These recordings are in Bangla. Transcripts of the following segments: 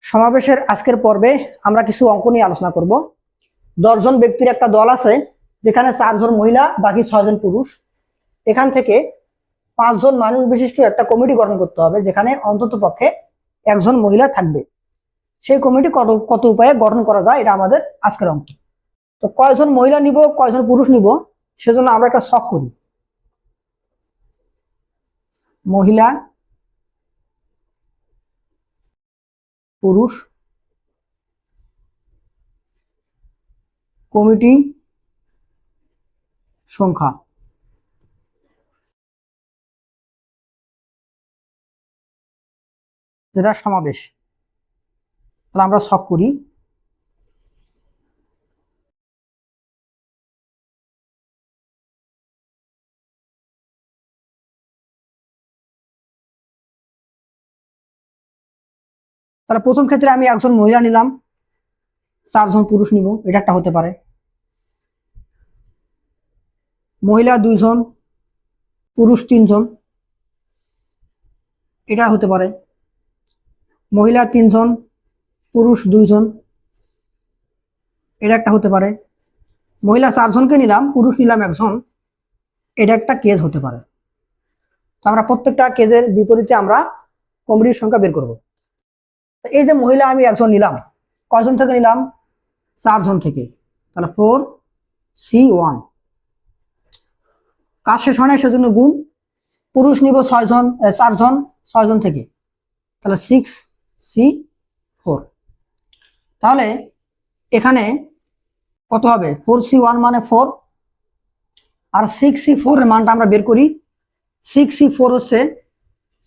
সমাবেশের আজকের পর্বে আমরা কিছু অঙ্ক নিয়ে আলোচনা করব। 10 জন ব্যক্তির একটা দল আছে, যেখানে 4 জন মহিলা, বাকি 6 জন পুরুষ। এখান থেকে 5 জন মানুষ বিশিষ্ট একটা কমিটি গঠন করতে হবে, যেখানে অন্তত পক্ষে একজন মহিলা থাকবে। সেই কমিটি কত উপায়ে গঠন করা যায়, এটা আমাদের আজকের অঙ্ক। তো কয়জন মহিলা নিব, কয়জন পুরুষ নিব, সেজন্য আমরা একটা ছক করি। মহিলা, পুরুষ, কমিটি সংখ্যা। যেটা সমাবেশ, তাহলে আমরা ছক করি। তাহলে প্রথম ক্ষেত্রে আমি একজন মহিলা নিলাম, 4 জন পুরুষ নিব, এটা একটা হতে পারে। মহিলা 2 জন, পুরুষ 3 জন, এটা হতে পারে। মহিলা 3 জন, পুরুষ 2 জন, এটা একটা হতে পারে। মহিলা 4 জনকে নিলাম, পুরুষ নিলাম 1 জন, এটা একটা কেস হতে পারে। তো আমরা প্রত্যেকটা কেসের বিপরীতে আমরা কমিটির সংখ্যা বের করব। এই যে মহিলা আমি 1 জন নিলাম, কয়জন থেকে নিলাম? 4 জন থেকে। তাহলে 4C1। কাজ শেষ হয় না, সেজন্য গুণ। পুরুষ নিব 4 জন 6 জন থেকে, তাহলে 6C4। তাহলে এখানে কত হবে? 4C1 মানে 4, আর 6C4 এর মানটা আমরা বের করি। 6C4 হচ্ছে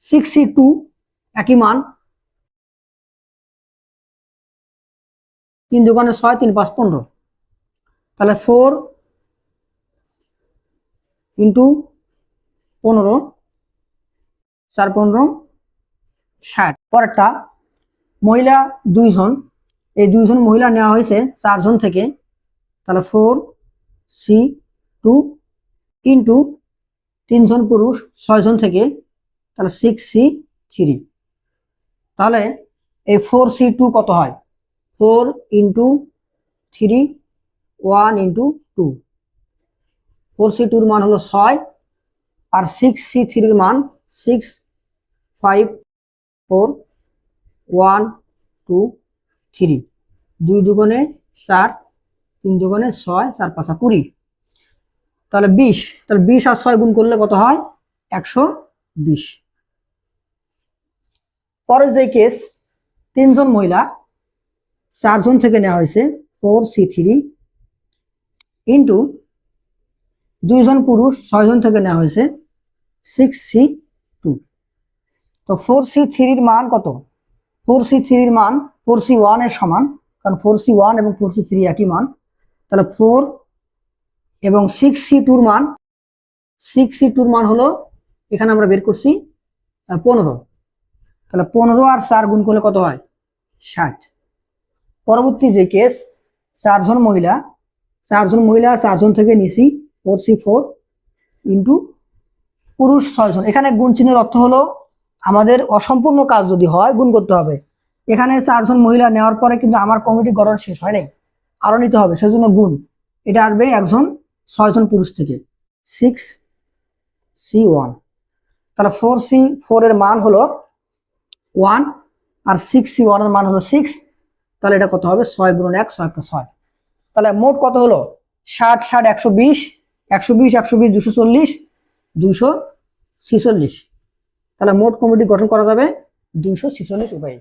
6C2, একই মান। 3 দুগুণে 6, 3 5 15। তাহলে 4 ইন্টু 15, 4 15 60। পরেরটা মহিলা 2 জন, এই 2 জন মহিলা নেওয়া হয়েছে 4 জন থেকে, তাহলে 4C2 ইন্টু 3 জন পুরুষ 6 জন থেকে, তাহলে 6C3। তাহলে এই 4C2 কত হয়? 4 ইন্টু 3, 1 ইন্টু 2। 4C2 এর মান হলো 6, আর 6C3 এর মান 6 5 4 1 2 3। 2 দুগুণে 4, 3 দুগুণে 6, 4 5 20। তাহলে 20। তাহলে 20 আর 6 গুণ করলে কত হয়? 120। পরের যে কেস, 3 জন মহিলা 4 জন থেকে নেওয়া হয়েছে, 4C3 ইন্টু 2 জন পুরুষ 6 জন থেকে নেওয়া হয়েছে, 6C2। তো 4C3 এর মান কত? 4C3 এর মান 4C1 এর সমান, কারণ 4C1 এবং 4C3 একই মান। তাহলে 4 এবং 6C2 এর মান, 6C2 এর মান হলো, এখানে আমরা বের করছি 15। তাহলে 15 আর 4 গুণ করলে কত হয়? 60। পরবর্তী যে কেস, 4 জন মহিলা 4 জন থেকে নিছি, 4C4 ইন্টু পুরুষ 6 জন। এখানে গুণ চিহ্নের অর্থ হলো আমাদের অসম্পূর্ণ কাজ যদি হয় গুণ করতে হবে। এখানে 4 জন মহিলা নেওয়ার পরে কিন্তু আমার কমিটি গঠন শেষ হয় নাই, আরো নিতে হবে, সেজন্য গুণ। এটা আসবে 1 জন 6 জন পুরুষ থেকে, 6C1। তাহলে 4C4 এর মান হলো 1, আর 6C1 এর মান হলো 6। তাহলে এটা কত হবে? 6 গুণ 1, 6 × 6। তাহলে মোট কত হলো? 60 60 120, 120 120 240, 246। তাহলে মোট কমিটি গঠন করা যাবে 246 উপায়ে।